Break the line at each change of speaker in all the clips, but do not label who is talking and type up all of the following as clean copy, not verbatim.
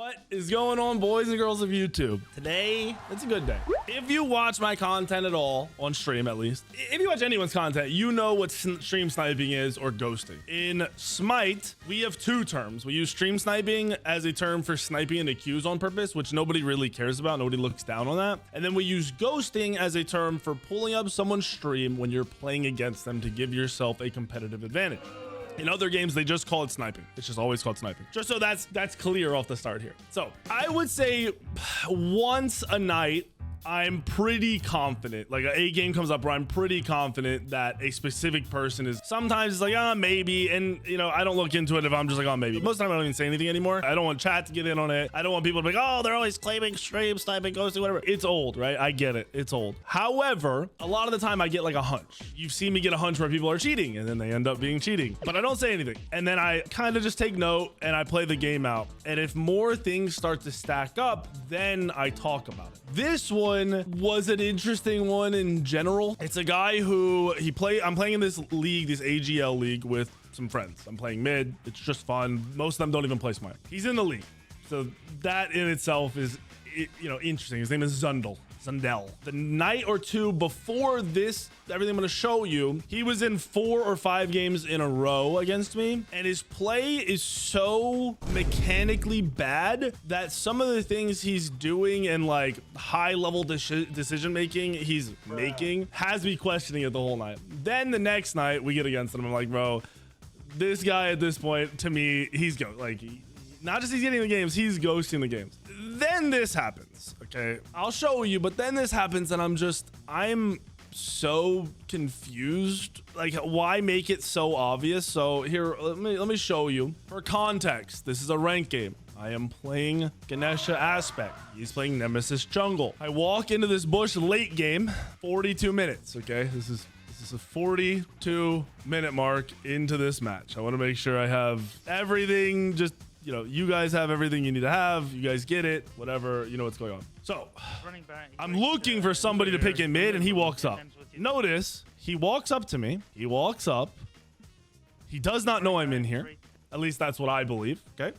What is going on, boys and girls of YouTube? Today, it's a good day. If you watch my content at all, on stream at least, if you watch anyone's content, you know what stream sniping is or ghosting. In Smite, we have two terms. We use stream sniping as a term for sniping an accuse on purpose, which nobody really cares about. Nobody looks down on that. And then we use ghosting as a term for pulling up someone's stream when you're playing against them to give yourself a competitive advantage. In other games, they just call it sniping. It's just always called sniping. Just so that's clear off the start here. So I would say once a night, I'm pretty confident, like a game comes up where I'm pretty confident that a specific person is. Sometimes it's like, maybe. And, you know, I don't look into it if I'm just like, maybe. Most of the time, I don't even say anything anymore. I don't want chat to get in on it. I don't want people to be like, oh, they're always claiming stream, sniping, ghosting, whatever. It's old, right? I get it. It's old. However, a lot of the time I get like a hunch. You've seen me get a hunch where people are cheating and then they end up being cheating, but I don't say anything. And then I kind of just take note and I play the game out. And if more things start to stack up, then I talk about it. This one was an interesting one in general. It's a guy who I'm playing in this league, this AGL league with some friends. I'm playing mid. It's just fun. Most of them don't even play Smite. He's in the league. So that in itself is, you know, interesting. His name is Zundel. The night or two before this, everything I'm going to show you, he was in 4 or 5 games in a row against me, and his play is so mechanically bad that some of the things he's doing and like high level decision making he's making has me questioning it the whole night. Then the next night we get against him. I'm like, bro, this guy at this point, to me, he's not just he's getting the games, he's ghosting the games. Then this happens. Okay, I'll show you, but then this happens and I'm so confused. Like, why make it so obvious? So here, let me show you. For context, this is a ranked game. I am playing Ganesha Aspect. He's playing Nemesis Jungle. I walk into this bush late game, 42 minutes. Okay, this is a 42-minute mark into this match. I want to make sure I have everything. Just, you know, you guys have everything you need to have. You guys get it, whatever, you know what's going on. So I'm looking for somebody to pick in mid, and he walks up. Notice he walks up to me. He walks up. He does not know I'm in here. At least that's what I believe. Okay.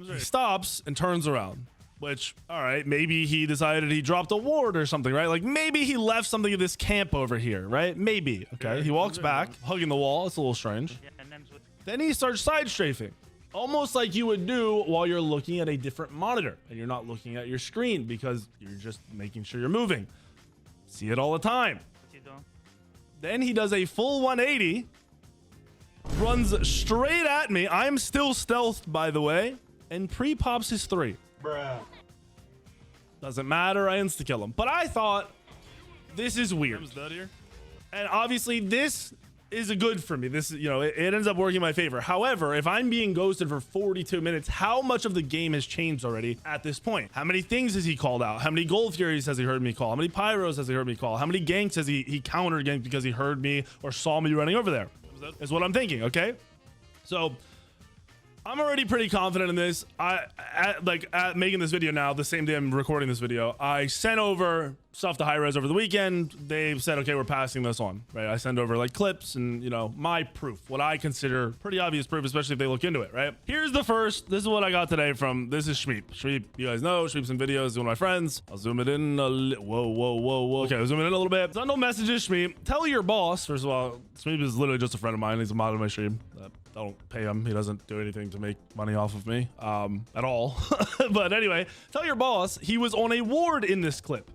He stops and turns around, which, all right, maybe he decided he dropped a ward or something, right? Like maybe he left something in this camp over here, right? Maybe. Okay. He walks back, hugging the wall. It's a little strange. Then he starts side strafing. Almost like you would do while you're looking at a different monitor and you're not looking at your screen because you're just making sure you're moving. See it all the time. Then he does a full 180, runs straight at me. I'm still stealthed, by the way, and pre-pops his 3. Bruh. Doesn't matter. I insta-kill him. But I thought, this is weird. And obviously this is a good for me. This, you know, it ends up working in my favor. However, if I'm being ghosted for 42 minutes, how much of the game has changed already at this point? How many things has he called out? How many Gold Furies has he heard me call? How many Pyros has he heard me call? How many ganks has he countered ganked because he heard me or saw me running over there? Is what I'm thinking. Okay, so I'm already pretty confident in this. At making this video now, the same day I'm recording this video, I sent over stuff to Hi-Rez over the weekend. They've said, okay, we're passing this on, right? I send over like clips and, you know, my proof, what I consider pretty obvious proof, especially if they look into it, right? Here's the first. This is what I got today from, this is Shmeep. Shmeep, you guys know, Shmeep's in videos, one of my friends. I'll zoom it in whoa. Okay, I'll zoom it in a little bit. Zundel messages Shmeep. Tell your boss, first of all, Shmeep is literally just a friend of mine. He's a mod on my stream. I don't pay him. He doesn't do anything to make money off of me at all. But anyway, tell your boss he was on a ward in this clip.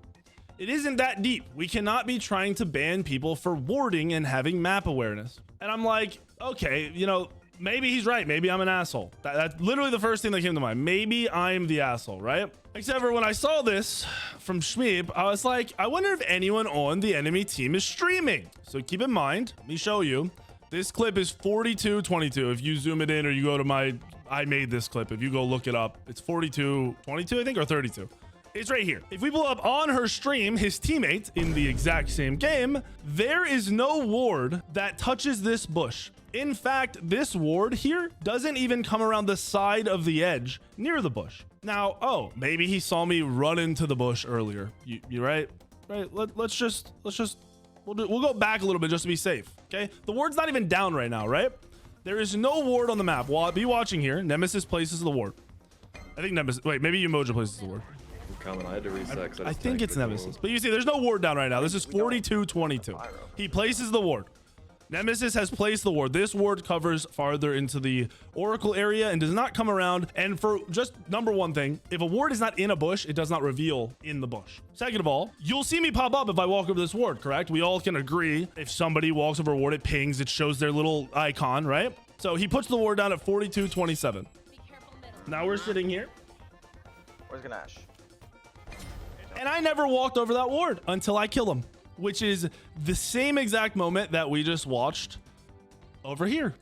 It isn't that deep. We cannot be trying to ban people for warding and having map awareness. And I'm like, okay, you know, maybe he's right. Maybe I'm an asshole. That's literally the first thing that came to mind. Maybe I'm the asshole, right? Except for when I saw this from Shmeep, I was like, I wonder if anyone on the enemy team is streaming. So keep in mind, let me show you. This clip is 42:22. If you zoom it in or you go to I made this clip. If you go look it up, it's 42:22, I think, or 32. It's right here. If we pull up on her stream, his teammate in the exact same game, there is no ward that touches this bush. In fact, this ward here doesn't even come around the side of the edge near the bush. Now, oh, maybe he saw me run into the bush earlier. You right? Right. We'll go back a little bit just to be safe. Okay. The ward's not even down right now, right? There is no ward on the map. Well, I'll be watching here. Nemesis places the ward. I think Nemesis. Wait, maybe Emoji places the ward.
I'm coming. I had to reset.
I think it's Nemesis. But you see, there's no ward down right now. This is 42-22. He places the ward. Nemesis has placed the ward. This ward covers farther into the Oracle area and does not come around. And for just number one thing, if a ward is not in a bush, it does not reveal in the bush. Second of all, you'll see me pop up if I walk over this ward, correct? We all can agree if somebody walks over a ward, it pings, it shows their little icon, right? So he puts the ward down at 42-27. Now we're sitting here.
Where's Ganache?
And I never walked over that ward until I kill him, which is the same exact moment that we just watched over here,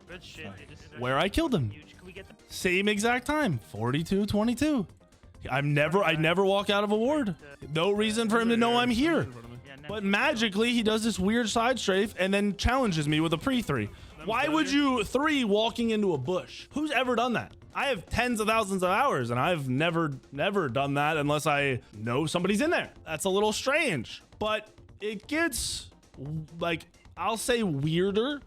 Good shit.
where I killed him. Same exact time, 42-22. I never walk out of a ward. No reason for him to know I'm here. But magically, he does this weird side strafe and then challenges me with a pre-3. Why would you 3 walking into a bush? Who's ever done that? I have tens of thousands of hours and I've never done that unless I know somebody's in there. That's a little strange, but it gets, like, I'll say weirder.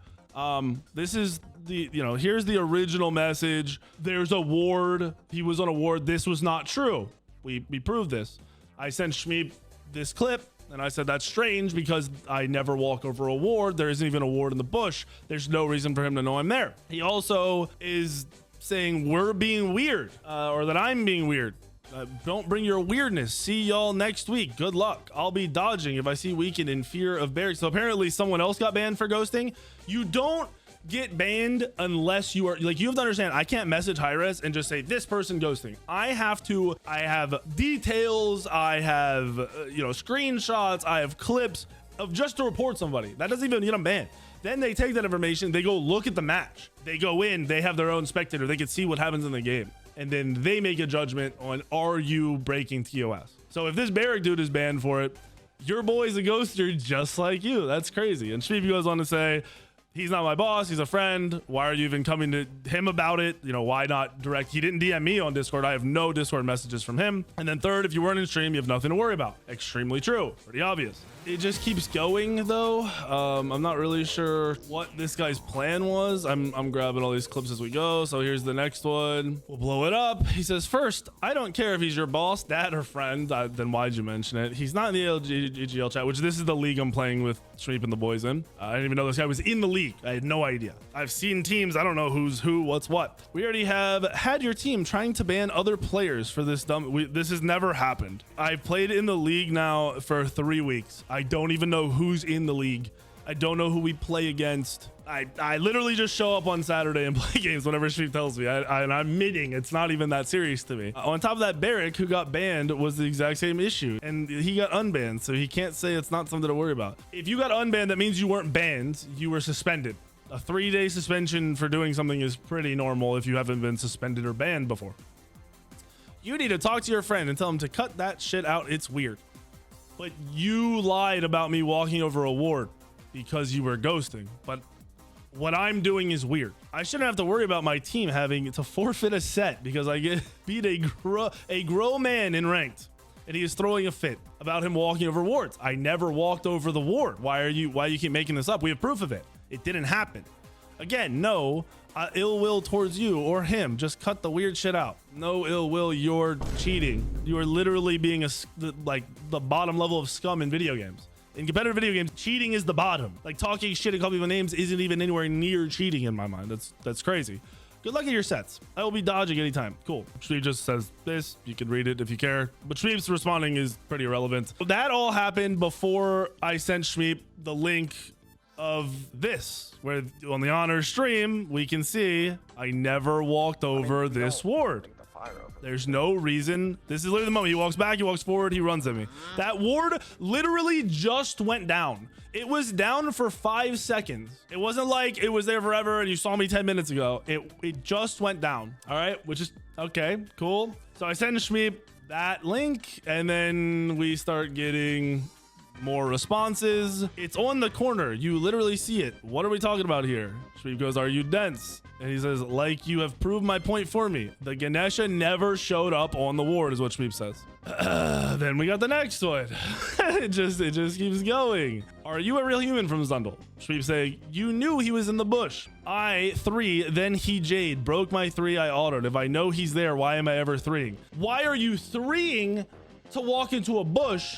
This is the, here's the original message. There's a ward. He was on a ward. This was not true. We proved this. I sent Shmeep this clip and I said, that's strange because I never walk over a ward. There isn't even a ward in the bush. There's no reason for him to know I'm there. He also is saying we're being weird, or that I'm being weird. Don't bring your weirdness. See y'all next week. Good luck. I'll be dodging if I see weakened in fear of barracks. So apparently someone else got banned for ghosting. You don't get banned unless you are, like, you have to understand, I can't message Hi-Res and just say this person ghosting. I have details, I have screenshots, I have clips of just to report somebody. That doesn't even get them banned. Then they take that information, they go look at the match, they go in, they have their own spectator, they can see what happens in the game, and then they make a judgment on, are you breaking TOS? So if this Barrack dude is banned for it, your boy's a ghoster just like you. That's crazy. And Shmeep goes on to say, he's not my boss, he's a friend. Why are you even coming to him about it? Why not direct? He didn't DM me on Discord. I have no Discord messages from him. And then third, if you weren't in stream, you have nothing to worry about. Extremely true. Pretty obvious. It just keeps going though. I'm not really sure what this guy's plan was. I'm grabbing all these clips as we go. So here's the next one. We'll blow it up. He says, first, I don't care if he's your boss, dad, or friend. Then why'd you mention it? He's not in the LGGL chat, which this is the league I'm playing with Shmeep and the boys in. I didn't even know this guy was in the league. I had no idea. I've seen teams. I don't know who's who, what's what. We already have had your team trying to ban other players for this dumb. This has never happened. I've played in the league now for 3 weeks. I don't even know who's in the league. I don't know who we play against. I literally just show up on Saturday and play games whenever she tells me. And I'm admitting it's not even that serious to me. On top of that, Barrack, who got banned, was the exact same issue. And he got unbanned, so he can't say it's not something to worry about. If you got unbanned, that means you weren't banned. You were suspended. A 3-day suspension for doing something is pretty normal if you haven't been suspended or banned before. You need to talk to your friend and tell him to cut that shit out. It's weird. But you lied about me walking over a ward because you were ghosting. But what I'm doing is weird. I shouldn't have to worry about my team having to forfeit a set because I get beat a grown man in ranked, and he is throwing a fit about him walking over wards. I never walked over the ward. Why you keep making this up? We have proof of it. It didn't happen. Again, no ill will towards you or him. Just cut the weird shit out. No ill will. You're cheating. You are literally being like the bottom level of scum in video games. In competitive video games, cheating is the bottom. Like, talking shit and calling people names isn't even anywhere near cheating in my mind. That's crazy. Good luck at your sets. I will be dodging anytime. Cool. Shmeep just says this. You can read it if you care. But Shmeep's responding is pretty irrelevant. That all happened before I sent Shmeep the link of this, where on the honor stream, we can see I never walked over this ward. There's no reason. This is literally the moment. He walks back, he walks forward, he runs at me. That ward literally just went down. It was down for 5 seconds. It wasn't like it was there forever and you saw me 10 minutes ago. It just went down. All right, which is okay, cool. So I send Shmeep that link, and then we start getting More responses. It's on the corner. You literally see it. What are we talking about here? Shweep goes, are you dense? And he says, like you have proved my point for me. The Ganesha never showed up on the ward is what Shweep says. Then we got the next one. it just keeps going. Are you a real human from Zundel? Shweep saying, you knew he was in the bush. I 3, then he Jade. Broke my 3, I autoed. If I know he's there, why am I ever 3ing? Why are you 3ing to walk into a bush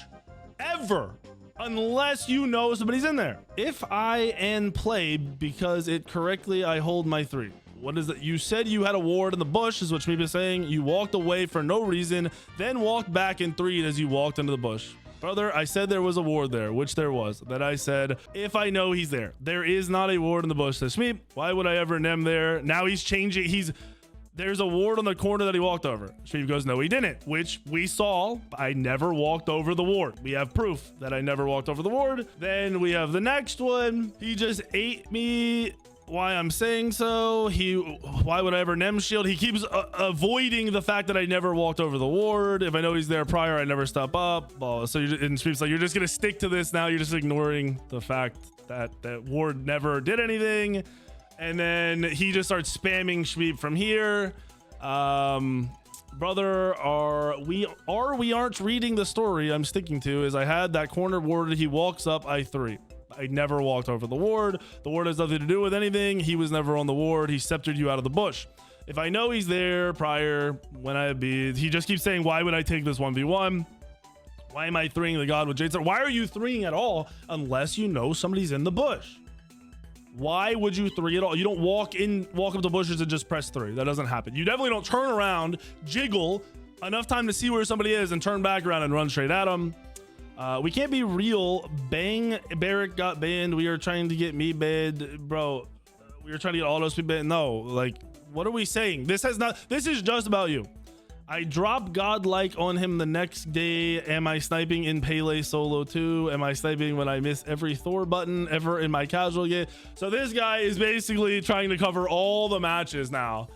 ever? Unless you know somebody's in there. If I and play because it correctly, I hold my 3. What is it? You said you had a ward in the bush is what Shweep is saying. You walked away for no reason, then walked back and 3'd as you walked into the bush. Brother, I said there was a ward there, which there was. Then I said, if I know he's there. There is not a ward in the bush. Says Shweep, why would I ever nem there? Now he's changing. There's a ward on the corner that he walked over. Shweep goes, no, he didn't, which we saw. I never walked over the ward. We have proof that I never walked over the ward. Then we have the next one. He just ate me. Why I'm saying so. Why would I ever nem shield? He keeps avoiding the fact that I never walked over the ward. If I know he's there prior, I never step up. So and Shweep's like, you're just going to stick to this now. You're just ignoring the fact that that ward never did anything. And then he just starts spamming Shweep from here. Brother, we aren't reading the story I'm sticking to is I had that corner ward. He walks up, I 3. I never walked over the ward. The ward has nothing to do with anything. He was never on the ward. He sceptered you out of the bush. If I know he's there prior when I be, he just keeps saying, why would I take this 1v1? Why am I 3ing the god with Jade? Why are you 3ing at all unless you know somebody's in the bush? Why would you 3 at all? You don't walk up to bushes and just press 3. That doesn't happen. You definitely don't turn around, jiggle enough time to see where somebody is and turn back around and run straight at them. We can't be real. Bang, Barrick got banned. We are trying to get me banned, bro. We are trying to get all those people banned. No, like, what are we saying? This is just about you. I drop godlike on him the next day. Am I sniping in Pele solo too? Am I sniping when I miss every Thor button ever in my casual game? So this guy is basically trying to cover all the matches now.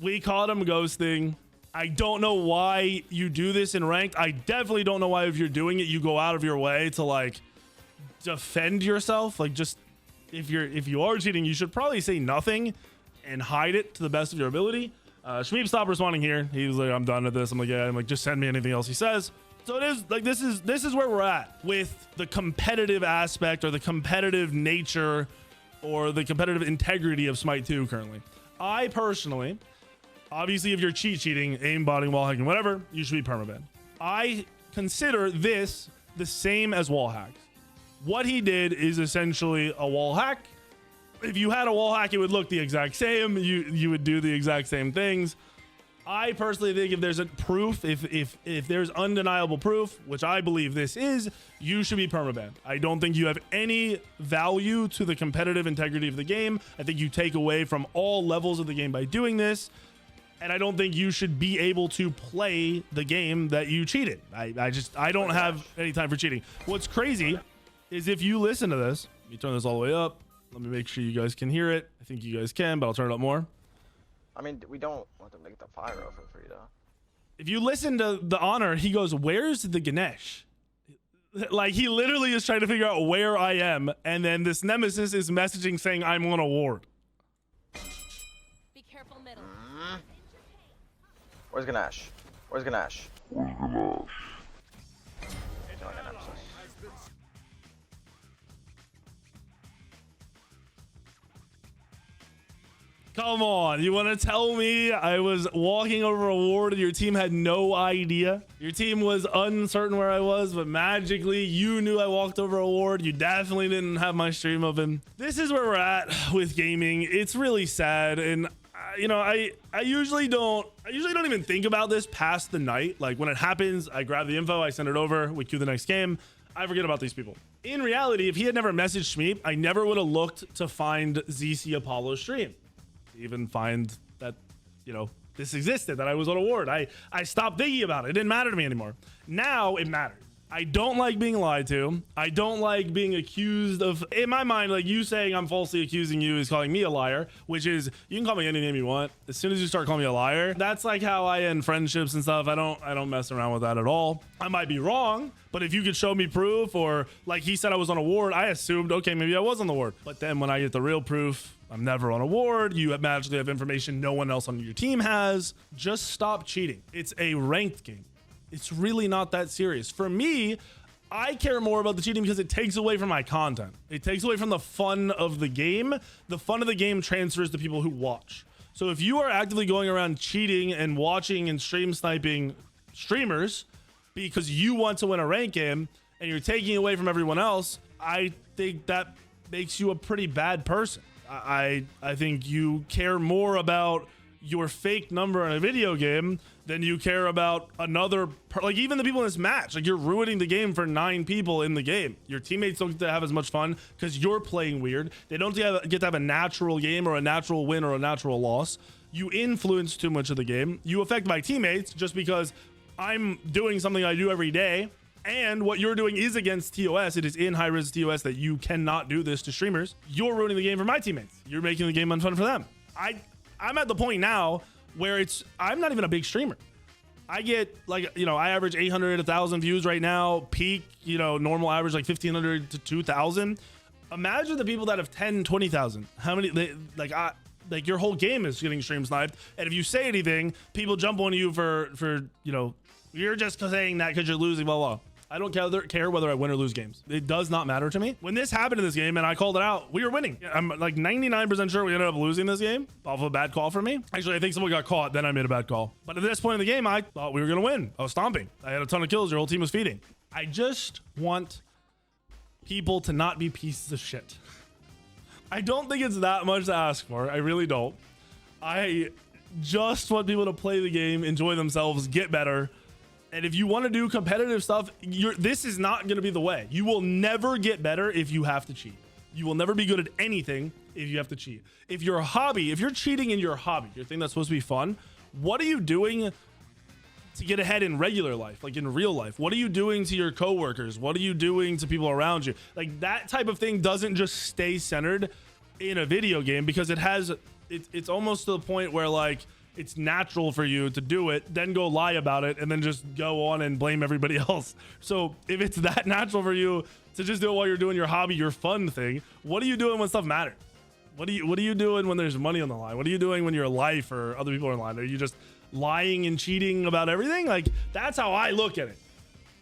We caught him ghosting. I don't know why you do this in ranked. I definitely don't know why if you're doing it, you go out of your way to like defend yourself. Like just if you are cheating, you should probably say nothing and hide it to the best of your ability. Shweep stopped responding here. He was like, I'm done with this. I'm like, yeah, I'm like, just send me anything else he says. So it is like, this is where we're at with the competitive aspect or the competitive nature or the competitive integrity of Smite 2 currently. I personally, obviously if you're cheating, aimbotting, wall hacking, whatever, you should be permabanned. I consider this the same as wall hacks. What he did is essentially a wall hack. If you had a wall hack, it would look the exact same. You would do the exact same things. I personally think if there's a proof, if there's undeniable proof, which I believe this is, you should be permabanned. I don't think you have any value to the competitive integrity of the game. I think you take away from all levels of the game by doing this. And I don't think you should be able to play the game that you cheated. I don't have any time for cheating. What's crazy is if you listen to this, let me turn this all the way up. Let me make sure you guys can hear it. I think you guys can, but I'll turn it up more.
I mean, we don't want to make the fire open for you, though.
If you listen to the honor, he goes, where's the Ganesh? Like, he literally is trying to figure out where I am. And then this nemesis is messaging saying I'm on a ward.
Be careful middle.
Where's Ganesh? Where's Ganesh?
Come on, you want to tell me I was walking over a ward and your team had no idea? Your team was uncertain where I was, but magically you knew I walked over a ward. You definitely didn't have my stream open. This is where we're at with gaming. It's really sad, and you know, I usually don't even think about this past the night. Like when it happens, I grab the info, I send it over, we queue the next game. I forget about these people. In reality, if he had never messaged me, I never would have looked to find ZC Apollo's stream. Even find that, you know, this existed, that I was on a ward. I stopped thinking about it. It didn't matter to me anymore. Now it matters. I don't like being lied to. I don't like being accused of, in my mind, like you saying I'm falsely accusing you is calling me a liar, which is, you can call me any name you want. As soon as you start calling me a liar, that's like how I end friendships and stuff. I don't mess around with that at all. I might be wrong, but if you could show me proof, or like he said I was on a ward, I assumed, okay, maybe I was on the ward. But then when I get the real proof, I'm never on a ward. You magically have information no one else on your team has. Just stop cheating. It's a ranked game. It's really not that serious. For me, I care more about the cheating because it takes away from my content. It takes away from the fun of the game. The fun of the game transfers to people who watch. So if you are actively going around cheating and watching and stream sniping streamers because you want to win a rank game and you're taking away from everyone else, I think that makes you a pretty bad person. I think you care more about your fake number in a video game than you care about another, like even the people in this match. Like, you're ruining the game for 9 people in the game. Your teammates don't get to have as much fun because you're playing weird. They don't get to have a natural game or a natural win or a natural loss. You influence too much of the game. You affect my teammates just because I'm doing something I do every day. And what you're doing is against TOS. It is in high-res TOS that you cannot do this to streamers. You're ruining the game for my teammates. You're making the game unfun for them. I'm at the point now where I'm not even a big streamer. I get like, I average 800, 1,000 views right now. Peak, normal average like 1,500 to 2,000. Imagine the people that have 10, 20,000. How many, like your whole game is getting stream sniped. And if you say anything, people jump on you for you're just saying that because you're losing, blah, blah. I don't care whether I win or lose games. It does not matter to me. When this happened in this game and I called it out, we were winning. I'm like 99% sure we ended up losing this game off of a bad call for me. Actually, I think someone got caught, then I made a bad call. But at this point in the game, I thought we were going to win. I was stomping. I had a ton of kills. Your whole team was feeding. I just want people to not be pieces of shit. I don't think it's that much to ask for. I really don't. I just want people to play the game, enjoy themselves, get better. And if you want to do competitive stuff, this is not going to be the way. You will never get better if you have to cheat. You will never be good at anything if you have to cheat. If you're cheating in your hobby, your thing that's supposed to be fun, what are you doing to get ahead in regular life, like in real life? What are you doing to your coworkers? What are you doing to people around you? Like, that type of thing doesn't just stay centered in a video game, because it's almost to the point where like it's natural for you to do it, then go lie about it, and then just go on and blame everybody else. So if it's that natural for you to just do it while you're doing your hobby, your fun thing, what are you doing when stuff matters? What are you doing when there's money on the line? What are you doing when your life or other people are in line? Are you just lying and cheating about everything? Like, that's how I look at it.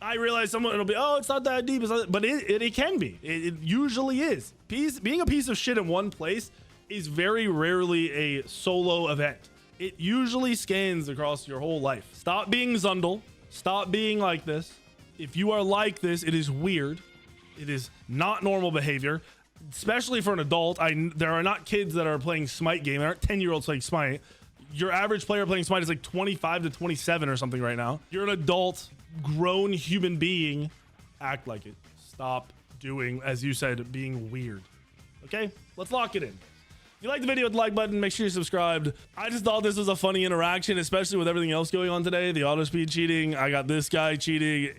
I realize someone, it'll be, oh, it's not that deep, but it can be. It usually is. Being a piece of shit in one place is very rarely a solo event. It usually scans across your whole life. Stop being Zundel. Stop being like this. If you are like this, it is weird. It is not normal behavior, especially for an adult. There are not kids that are playing Smite game. There aren't 10-year-olds playing Smite. Your average player playing Smite is like 25 to 27 or something right now. You're an adult, grown human being. Act like it. Stop doing, as you said, being weird. Okay? Let's lock it in. If you like the video, hit the like button, make sure you're subscribed. I just thought this was a funny interaction, especially with everything else going on today. The auto speed cheating. I got this guy cheating.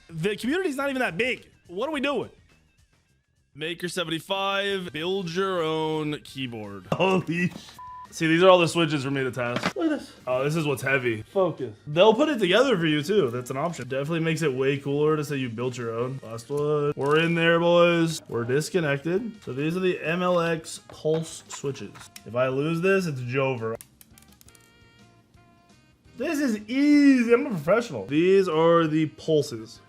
The community's not even that big. What are we doing? Maker 75. Build your own keyboard. Holy shit. See, these are all the switches for me to test. Look at this. Oh, this is what's heavy. Focus. They'll put it together for you too. That's an option. Definitely makes it way cooler to say you built your own. Last one. We're in there, boys. We're disconnected. So these are the MLX pulse switches. If I lose this, it's Jover. This is easy. I'm a professional. These are the pulses.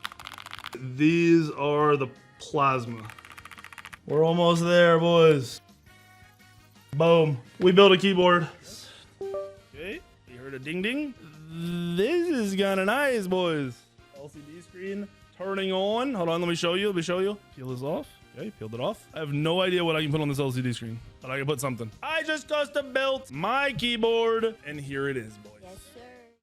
These are the plasma. We're almost there, boys. Boom. We built a keyboard. Okay. You heard a ding ding? This is kind of nice, boys. LCD screen turning on. Hold on. Let me show you. Peel this off. Okay. Peeled it off. I have no idea what I can put on this LCD screen, but I can put something. I just custom built my keyboard, and here it is, boys.